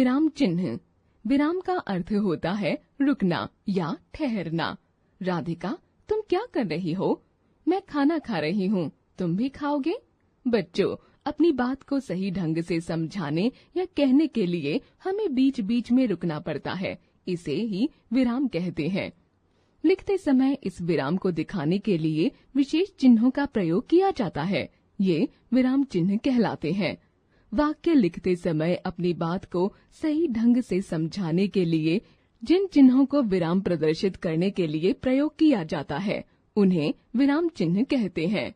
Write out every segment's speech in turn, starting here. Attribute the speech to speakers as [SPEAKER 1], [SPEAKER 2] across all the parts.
[SPEAKER 1] विराम चिन्ह। विराम का अर्थ होता है रुकना या ठहरना। राधिका, तुम क्या कर रही हो? मैं खाना खा रही हूँ, तुम भी खाओगे? बच्चों, अपनी बात को सही ढंग से समझाने या कहने के लिए हमें बीच बीच में रुकना पड़ता है, इसे ही विराम कहते हैं। लिखते समय इस विराम को दिखाने के लिए विशेष चिन्हों का प्रयोग किया जाता है। ये विराम चिन्ह कहलाते हैं। वाक्य लिखते समय अपनी बात को सही ढंग से समझाने के लिए जिन चिन्हों को विराम प्रदर्शित करने के लिए प्रयोग किया जाता है, उन्हें विराम चिन्ह कहते हैं।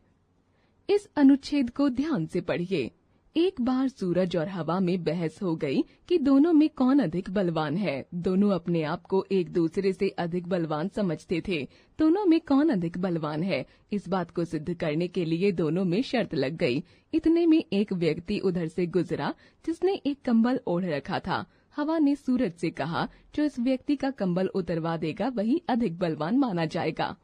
[SPEAKER 1] इस अनुच्छेद को ध्यान से पढ़िए। एक बार सूरज और हवा में बहस हो गई कि दोनों में कौन अधिक बलवान है। दोनों अपने आप को एक दूसरे से अधिक बलवान समझते थे। दोनों में कौन अधिक बलवान है, इस बात को सिद्ध करने के लिए दोनों में शर्त लग गई। इतने में एक व्यक्ति उधर से गुजरा जिसने एक कंबल ओढ़ रखा था। हवा ने सूरज से कहा, जो इस व्यक्ति का कंबल उतरवा देगा वही अधिक बलवान माना जाएगा।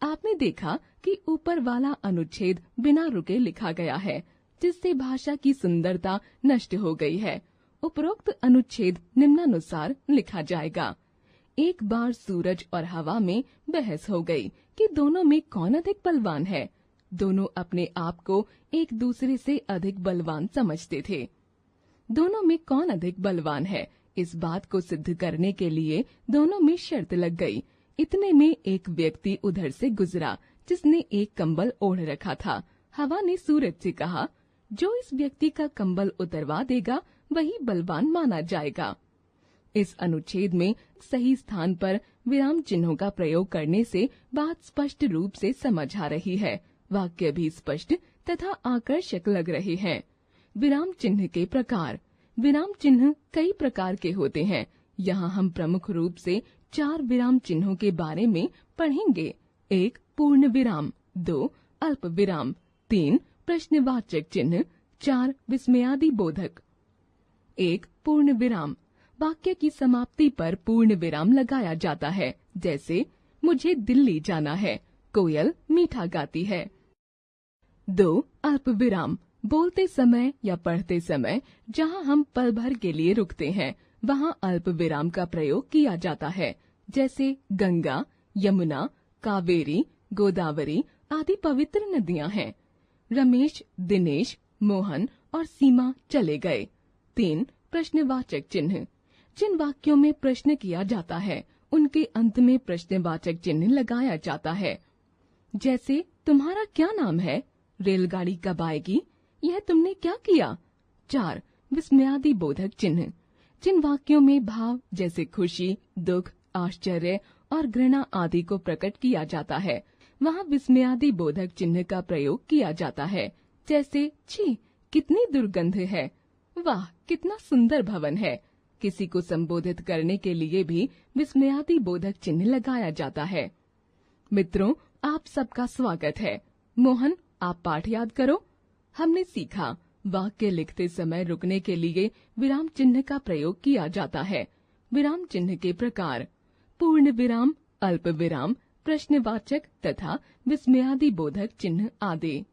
[SPEAKER 1] आपने देखा कि ऊपर वाला अनुच्छेद बिना रुके लिखा गया है, जिससे भाषा की सुंदरता नष्ट हो गई है। उपरोक्त अनुच्छेद निम्नानुसार लिखा जाएगा। एक बार सूरज और हवा में बहस हो गई कि दोनों में कौन अधिक बलवान है। दोनों अपने आप को एक दूसरे से अधिक बलवान समझते थे। दोनों में कौन अधिक बलवान है, इस बात को सिद्ध करने के लिए दोनों में शर्त लग गई। इतने में एक व्यक्ति उधर से गुजरा जिसने एक कंबल ओढ़ रखा था। हवा ने सूरज से कहा, जो इस व्यक्ति का कंबल उतरवा देगा वही बलवान माना जाएगा। इस अनुच्छेद में सही स्थान पर विराम चिन्हों का प्रयोग करने से बात स्पष्ट रूप से समझ आ रही है। वाक्य भी स्पष्ट तथा आकर्षक लग रहे हैं। विराम चिन्ह के प्रकार। विराम चिन्ह कई प्रकार के होते हैं। यहाँ हम प्रमुख रूप से 4 विराम चिन्हों के बारे में पढ़ेंगे। 1 पूर्ण विराम, 2 अल्प विराम, 3 प्रश्नवाचक चिन्ह, 4 विस्मयादि बोधक। 1 पूर्ण विराम। वाक्य की समाप्ति पर पूर्ण विराम लगाया जाता है, जैसे मुझे दिल्ली जाना है, कोयल मीठा गाती है। 2 अल्प विराम। बोलते समय या पढ़ते समय जहाँ हम पल भर के लिए रुकते हैं, वहाँ अल्प विराम का प्रयोग किया जाता है, जैसे गंगा, यमुना, कावेरी, गोदावरी आदि पवित्र नदियाँ हैं। रमेश, दिनेश, मोहन और सीमा चले गए। 3 प्रश्नवाचक चिन्ह। जिन वाक्यों में प्रश्न किया जाता है उनके अंत में प्रश्नवाचक चिन्ह लगाया जाता है, जैसे तुम्हारा क्या नाम है, रेलगाड़ी कब आएगी, यह तुमने क्या किया। 4 विस्मयादि बोधक चिन्ह। जिन वाक्यों में भाव जैसे खुशी, दुख, आश्चर्य और घृणा आदि को प्रकट किया जाता है, वहाँ विस्मयादि बोधक चिन्ह का प्रयोग किया जाता है, जैसे छी कितनी दुर्गंध है, वाह कितना सुंदर भवन है। किसी को संबोधित करने के लिए भी विस्मयादि बोधक चिन्ह लगाया जाता है। मित्रों, आप सबका स्वागत है। मोहन, आप पाठ याद करो। हमने सीखा, वाक्य लिखते समय रुकने के लिए विराम चिन्ह का प्रयोग किया जाता है। विराम चिन्ह के प्रकार। पूर्ण विराम, अल्प विराम, प्रश्नवाचक तथा विस्मयादि बोधक चिन्ह आदि।